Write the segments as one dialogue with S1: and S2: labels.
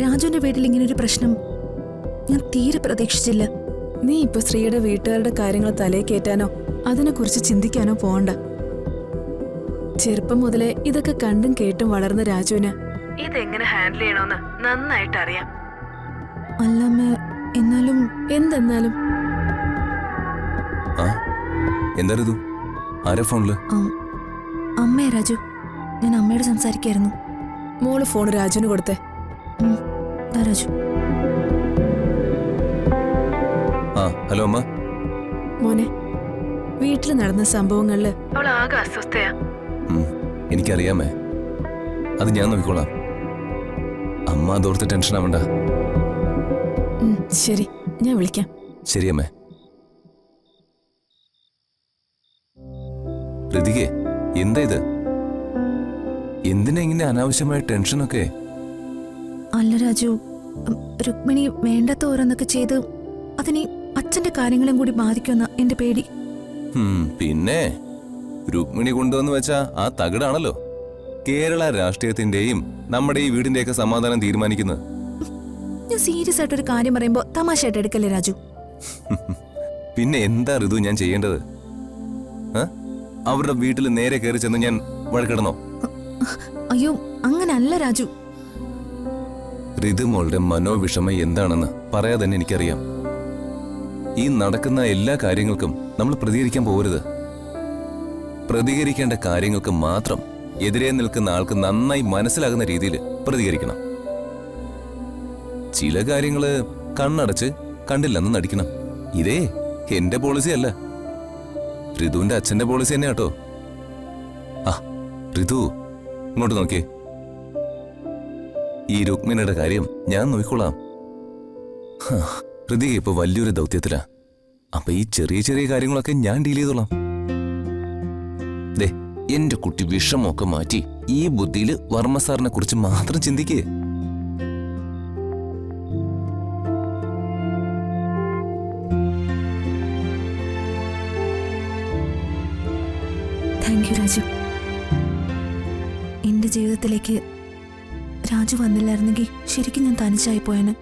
S1: രാജുവിന്റെ വീട്ടിൽ ഇങ്ങനെ ഒരു പ്രശ്നം ഞാൻ തീരെ പ്രതീക്ഷിച്ചില്ല.
S2: നീ ഇപ്പൊ ശ്രീയുടെ വീട്ടുകാരുടെ കാര്യങ്ങൾ തലേ കയറ്റാനോ അതിനെക്കുറിച്ച് ചിന്തിക്കാനോ പോണ്ട. ചെറുപ്പം മുതലേ ഇതൊക്കെ കണ്ടും കേട്ടും വളർന്ന രാജുവിന് ഇതെങ്ങനെ ഹാൻഡിൽ ചെയ്യണമെന്ന് നന്നായിട്ട് അറിയാം.
S1: അല്ലമ്മ, എന്നാലും
S2: എന്തെന്നാലും
S3: എന്താ ഋതു? ആരാ ഫോണില്?
S1: അമ്മേ രാജു, ഞാൻ അമ്മയോട് സംസാരിക്കായിരുന്നു.
S2: മോള് ഫോൺ രാജുവിന് കൊടുത്തേ.
S1: രാജു.
S3: ഹലോ അമ്മ.
S2: മോനെ, വീട്ടിൽ നടന്ന സംഭവങ്ങളില് അവൾ ആകെ അസ്വസ്ഥയാ.
S3: എനിക്കറിയാമേ, അത് ഞാൻ നോക്കിക്കോളാം. അമ്മ അതോർത്ത് ടെൻഷൻ ആവണ്ട.
S2: ശരി, ഞാൻ വിളിക്കാം.
S3: ശരി അമ്മേ. ഋതികേ, എന്താ ഇത്? എന്തിനാ ഇങ്ങനെ അനാവശ്യമായ ടെൻഷനൊക്കെ?
S1: അല്ല രാജു, രുക്മിണി വേണ്ടാത്ത ഓരോന്നൊക്കെ ചെയ്ത് അതിനി അച്ഛന്റെ കാര്യങ്ങളും കൂടി ബാധിക്കുന്ന എന്റെ പേടി.
S3: പിന്നെ രുക്മിണി കൊണ്ടുവന്ന് വെച്ചാ ആ തകിടാണല്ലോ കേരള രാഷ്ട്രീയത്തിന്റെയും നമ്മുടെ ഈ വീടിന്റെയൊക്കെ സമാധാനം തീരുമാനിക്കുന്നത്.
S1: ഞാൻ സീരിയസ് ആയിട്ടൊരു കാര്യം പറയുമ്പോ തമാശയായിട്ട് എടുക്കല്ലേ രാജു?
S3: പിന്നെ എന്താ ഋതു ഞാൻ ചെയ്യേണ്ടത്? അവരുടെ വീട്ടിൽ നേരെ കയറി ചെന്ന് ഞാൻ വഴക്കിടണോ?
S1: അയ്യോ, അങ്ങനല്ല രാജു.
S3: ഋതുമോളുടെ മനോവിഷമം എന്താണെന്ന് പറയാതെ തന്നെ എനിക്കറിയാം. ഈ നടക്കുന്ന എല്ലാ കാര്യങ്ങൾക്കും നമ്മൾ പ്രതികരിക്കാൻ പോകരുത്. പ്രതികരിക്കേണ്ട കാര്യങ്ങൾക്ക് മാത്രം എതിരെ നിൽക്കുന്ന ആൾക്ക് നന്നായി മനസ്സിലാകുന്ന രീതിയിൽ പ്രതികരിക്കണം. ചില കാര്യങ്ങള് കണ്ണടച്ച് കണ്ടില്ലെന്ന് നടിക്കണം. ഇതേ എന്റെ പോളിസി അല്ല, ഋതുവിന്റെ അച്ഛന്റെ പോളിസി തന്നെ കേട്ടോ. ഋതു, ഇങ്ങോട്ട് നോക്കിയേ. ഈ രുക്മിണിയുടെ കാര്യം ഞാൻ നോക്കിക്കോളാം. ഋതിക ഇപ്പൊ വലിയൊരു ദൗത്യത്തിലാ. അപ്പൊ ഈ ചെറിയ ചെറിയ കാര്യങ്ങളൊക്കെ ഞാൻ ഡീൽ ചെയ്തോളാം. ദേ, എന്റെ കുട്ടി വിഷമൊക്കെ മാറ്റി ഈ ബുദ്ധിയിൽ വർമ്മ സാറിനെ കുറിച്ച് മാത്രം ചിന്തിക്കേ.
S1: Thank you Raju. എന്റെ ജീവിതത്തിലേക്ക് രാജു വന്നില്ലായിരുന്നെങ്കിൽ ശരിക്കും ഞാൻ തനിച്ചായി പോയന്.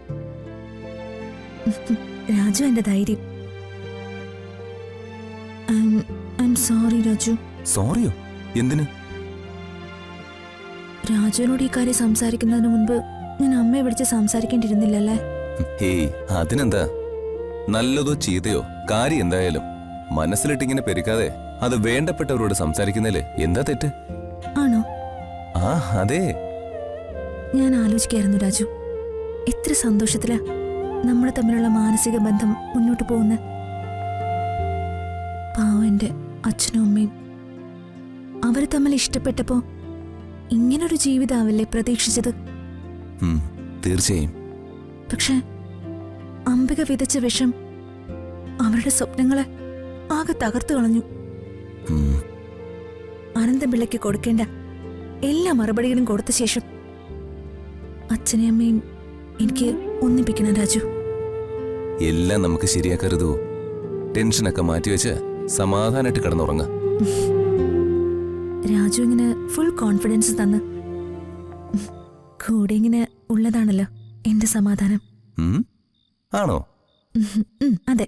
S1: രാജു എന്റെ ധൈര്യം. സോറി രാജു.
S3: സോറിയോ? എന്തിന്?
S1: രാജുവിനോട് ഈ കാര്യം സംസാരിക്കുന്നതിന് മുൻപ് ഞാൻ അമ്മയെ വിളിച്ച് സംസാരിക്കേണ്ടിയിരുന്നില്ലല്ലേ?
S3: ഹേയ്, അതിനെന്താ? നല്ലതോ ചീത്തയോ കാര്യം എന്തായാലും മനസ്സിലിട്ടിങ്ങനെ പെരുക്കാതെ അത് വേണ്ടപ്പെട്ടവരോട് സംസാരിക്കുന്നതില് എന്താ തെറ്റ്?
S1: ആണോ?
S3: അതെ.
S1: ഞാൻ ആലോചിക്കായിരുന്നു രാജു, എത്ര സന്തോഷത്തിലാ നമ്മൾ തമ്മിലുള്ള മാനസിക ബന്ധം മുന്നോട്ട് പോകുന്നത്. പാവം എന്റെ അച്ഛനും അമ്മയും അവര് തമ്മിൽ ഇഷ്ടപ്പെട്ടപ്പോ ഇങ്ങനൊരു ജീവിതാവല്ലേ പ്രതീക്ഷിച്ചത്?
S3: തീർച്ചയായും.
S1: പക്ഷെ അംബിക വിതച്ച വിഷം അവരുടെ സ്വപ്നങ്ങളെ ആകെ തകർത്തു കളഞ്ഞു. അനന്തപിള്ളയ്ക്ക് കൊടുക്കേണ്ട എല്ലാ മറുപടികളും കൊടുത്ത ശേഷം അച്ഛനെയും അമ്മയും എനിക്ക് ഒന്നിപ്പിക്കണം രാജു.
S3: എല്ലാം നമുക്ക് ശരിയാക്കരുതോ. ടെൻഷനൊക്കെ മാറ്റിവെച്ച് സമാധാനമായിട്ട് കിടന്നുറങ്ങ.
S1: രാജു ഇങ്ങനെ ഫുൾ കോൺഫിഡൻസ് തന്ന് കൂടെ ഇങ്ങനെ ഉള്ളതാണല്ലോ എന്റെ സമാധാനം.
S3: ആണോ?
S1: അതെ.